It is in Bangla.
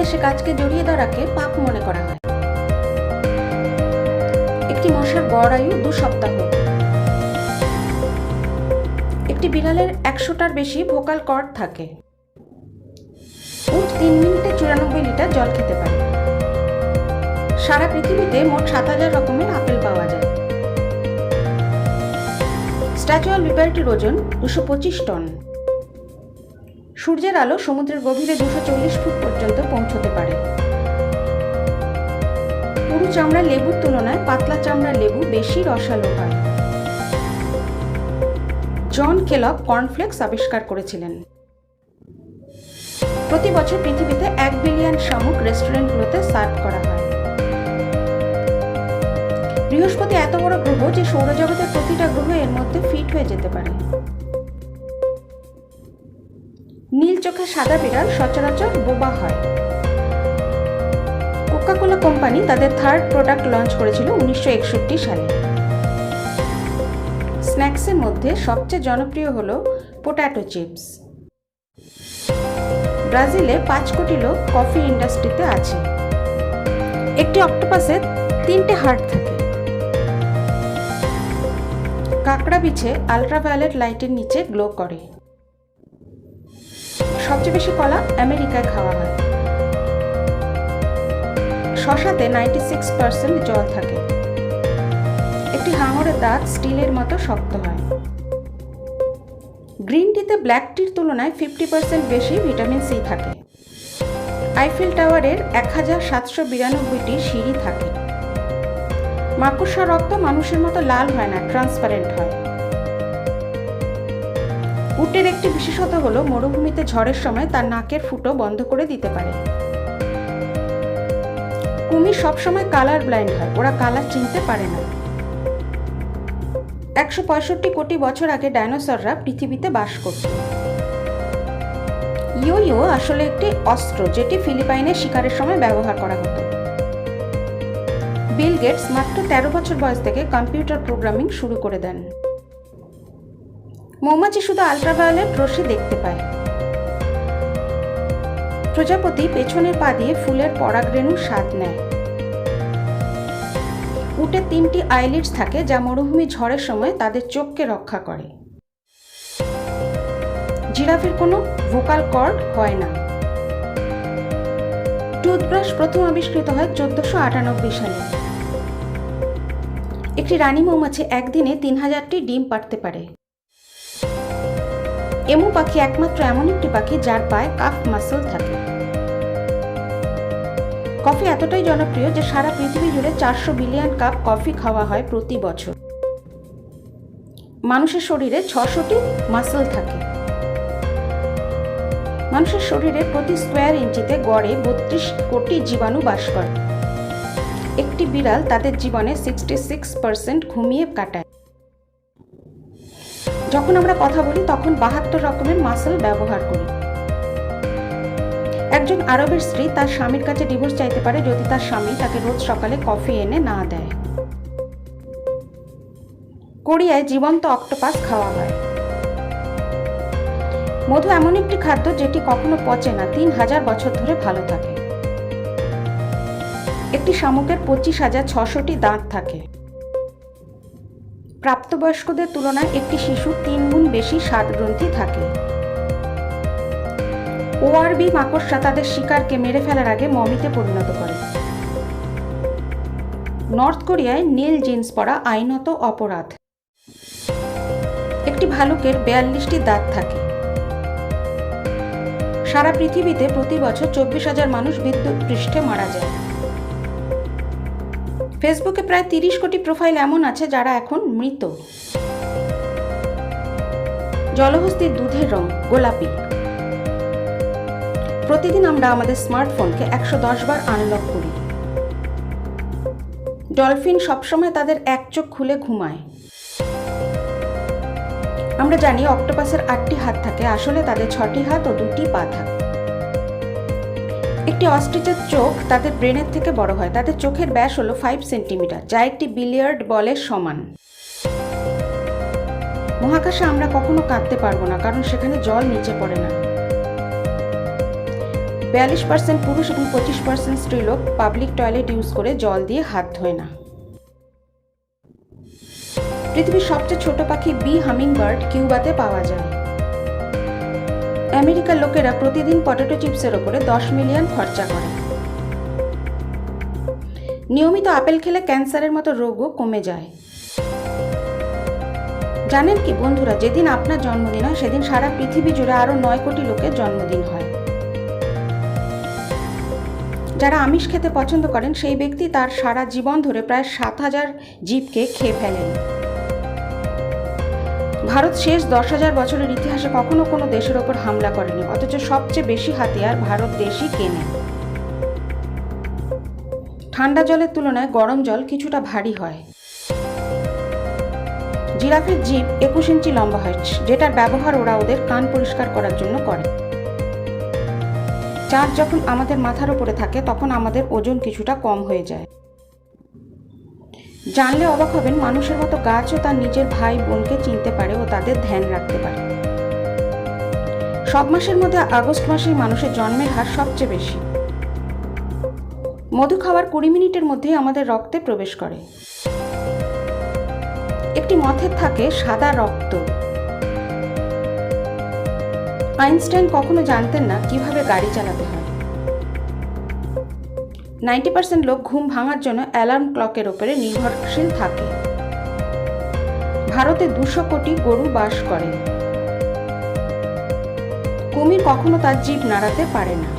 এসে কাজকে জড়িয়ে ধরাকে পাপ মনে করা হয়। একটি মশার গড় আয়ু 2 সপ্তাহ। একটি বিড়ালের 100টার বেশি ভোকাল কর্ড থাকে। উট 3 মিনিটে 94 লিটার জল খেতে পারে। সারা পৃথিবীতে মোট 7000 রকমের আপেল পাওয়া যায়। স্ট্যাচু অফ লিবার্টির ওজন 225 টন। সূর্যের আলো সমুদ্রের গভীরে 240 ফুট পর্যন্ত পৌঁছতে পারে। পুরু চামড়া লেবুর তুলনায় পাতলা চামড়া লেবু বেশি রসালো হয়। জন কেলগ কর্নফ্লেক্স আবিষ্কার করেছিলেন। প্রতি বছর পৃথিবীতে 1 বিলিয়ন শামুক রেস্টুরেন্টগুলোতে সার্ভ করা হয়। বৃহস্পতি এত বড় গ্রহ যে সৌরজগতের প্রতিটা গ্রহ এর মধ্যে ফিট হয়ে যেতে পারে। নীল চোখে সাদা বিড়াল সচরাচর বোবা হয়। কোকা-কোলা কোম্পানি তাদের 3rd প্রোডাক্ট লঞ্চ করেছিল 1961 সালে। স্ন্যাক্সের মধ্যে সবচেয়ে জনপ্রিয় হলো পোট্যাটো চিপস। ব্রাজিলে 5 কোটি লোক কফি ইন্ডাস্ট্রিতে আছে। একটি অক্টোপাসের 3টে হার্ট থাকে। কাঁকড়া বিছে আল্ট্রাভায়োলেট লাইটের নিচে গ্লো করে। সবচেয়ে বেশি কলা আমেরিকায় খাওয়া হয়। শসাতে 96% জল থাকে। একটি হাঙরের দাঁত স্টিলের মতো শক্ত হয়। গ্রিন টিতে ব্ল্যাক টির তুলনায় 50% বেশি ভিটামিন সি থাকে। আইফেল টাওয়ারের 1792টি সিঁড়ি থাকে। মাকড়সার রক্ত মানুষের মতো লাল হয় না, ট্রান্সপারেন্ট হয়। উটের একটি বিশেষত্ব হলো মরুভূমিতে ঝড়ের সময় তার নাকের ফুটো বন্ধ করে দিতে পারে। কুমির সবসময় কালার ব্লাইন্ড হয়, ওরা কালার চিনতে পারে না। 165 কোটি বছর আগে ডাইনোসররা পৃথিবীতে বাস করত। ইয়ো আসলে একটি অস্ত্র যেটি ফিলিপাইনে শিকারের সময় ব্যবহার করা হতো। বিল গেটস মাত্র 13 বছর বয়স থেকে কম্পিউটার প্রোগ্রামিং শুরু করে দেন। মৌমাছি শুধু আল্ট্রাভায়োলেট রশ্মি দেখতে পায়। প্রজাপতি পেছনের পা দিয়ে ফুলের পরাগরেণুর স্বাদ নেয়। উটের 3টি আইলিডস থাকে যা মরুভূমি ঝড়ের সময় তাদের চোখকে রক্ষা করে। জিরাফের কোনো ভোকাল কর্ড হয় না। টুথব্রাশ প্রথম আবিষ্কৃত হয় 1498 সালে। একটি রানী মৌমাছি একদিনে 3000টি ডিম পাড়তে পারে। এমু পাখি একমাত্র এমন একটি পাখি যার পায়ে কাফ মাসল থাকে। কফি এতটাই জনপ্রিয় যে সারা পৃথিবী জুড়ে 400 বিলিয়ন কাপ কফি খাওয়া হয় প্রতি বছর। মানুষের শরীরে 600টি মাসল থাকে। মানুষের শরীরে প্রতি স্কোয়ার ইঞ্চিতে গড়ে 32 কোটি জীবাণু বাস করে। একটি বিড়াল তাদের জীবনে 66% ঘুমিয়ে কাটায়। যখন আমরা কথা বলি তখন 72 রকমের মাসল ব্যবহার করি। একজন আরবের স্ত্রী তার স্বামীর কাছে ডিভোর্স চাইতে পারে যদি তার স্বামী তাকে রোজ সকালে কফি এনে না দেয়। কোরিয়ায় জীবন্ত অক্টোপাস খাওয়া হয়। মধু এমন একটি খাদ্য যেটি কখনো পচে না, 3000 বছর ধরে ভালো থাকে। একটি শামুকের 25,600টি দাঁত থাকে। প্রাপ্তবয়স্কদের তুলনায় একটি শিশুর 3 গুণ বেশি স্বাদগ্রন্থি থাকে। ওআরবি মাকড়সা তাদের শিকারকে মেরে ফেলার আগে মমিতে পরিণত করে। নর্থ কোরিয়ায় নীল জিন্স পরা আইনত অপরাধ। একটি ভালুকের 42টি দাঁত থাকে। সারা পৃথিবীতে প্রতি বছর 24,000 মানুষ বিদ্যুৎ পৃষ্ঠে মারা যায়। ফেসবুকে প্রায় 30 কোটি প্রোফাইল এমন আছে যারা এখন মৃত। জলহস্তির দুধের রং গোলাপি। প্রতিদিন আমরা আমাদের স্মার্টফোনকে 110 বার আনলক করি। ডলফিন সবসময় তাদের এক চোখ খুলে ঘুমায়। আমরা জানি অক্টোপাসের 8টি হাত থাকে, আসলে তাদের 6টি হাত ও 2টি পা থাকে। একটি অস্ট্রিচের চোখ তাদের ব্রেনের থেকে বড় হয়। তাদের চোখের ব্যাস হলো 5 সেন্টিমিটার, যা একটি বিলিয়ার্ড বলের সমান। মহাকাশে আমরা কখনো কাঁদতে পারবো না, কারণ সেখানে জল নিচে পড়ে না। 42% পুরুষ এবং 25% স্ত্রীলোক পাবলিক টয়লেট ইউজ করে জল দিয়ে হাত ধোয় না। পৃথিবীর সবচেয়ে ছোট পাখি বি হামিংবার্ড কিউবাতে পাওয়া যায়। আমেরিকার লোকেরা প্রতিদিন পটেটো চিপসের ওপরে 10 মিলিয়ন খরচা করে। নিয়মিত আপেল খেলে ক্যান্সারের মতো রোগও কমে যায়। জানেন কি বন্ধুরা, যেদিন আপনার জন্মদিন হয় সেদিন সারা পৃথিবী জুড়ে আরো 9 কোটি লোকের জন্মদিন হয়। যারা আমিষ খেতে পছন্দ করেন সেই ব্যক্তি তার সারা জীবন ধরে প্রায় 7,000 জীবকে খেয়ে ফেলেন। ভারত শেষ 10,000 বছরের ইতিহাসে কখনো কোনো দেশের ওপর হামলা করেনি, অথচ সবচেয়ে বেশি হাতিয়ার ভারত দেশই কেনে। ঠান্ডা জলের তুলনায় গরম জল কিছুটা ভারী হয়। জিরাফের জিভ 21 ইঞ্চি লম্বা হয়, যেটার ব্যবহার ওরা ওদের কান পরিষ্কার করার জন্য করে। চাঁদ যখন আমাদের মাথার উপরে থাকে তখন আমাদের ওজন কিছুটা কম হয়ে যায়। জানলে অবাক হবেন, মানুষের মতো গাছও তার নিজের ভাই বোনকে চিনতে পারে ও তাদের ধ্যান রাখতে পারে। সব মাসের মধ্যে আগস্ট মাসেই মানুষের জন্মের হার সবচেয়ে বেশি। মধু খাওয়ার 20 মিনিটের মধ্যেই আমাদের রক্তে প্রবেশ করে। একটি মথের থাকে সাদা রক্ত। আইনস্টাইন কখনো জানতেন না কিভাবে গাড়ি চালাতে হয়। 90% লোক ঘুম ভাঙার জন্য অ্যালার্ম ক্লকের উপরে নির্ভরশীল থাকে। ভারতে 200 কোটি গরু বাস করে। কুমির কখনো তার জিভ নাড়াতে পারে না।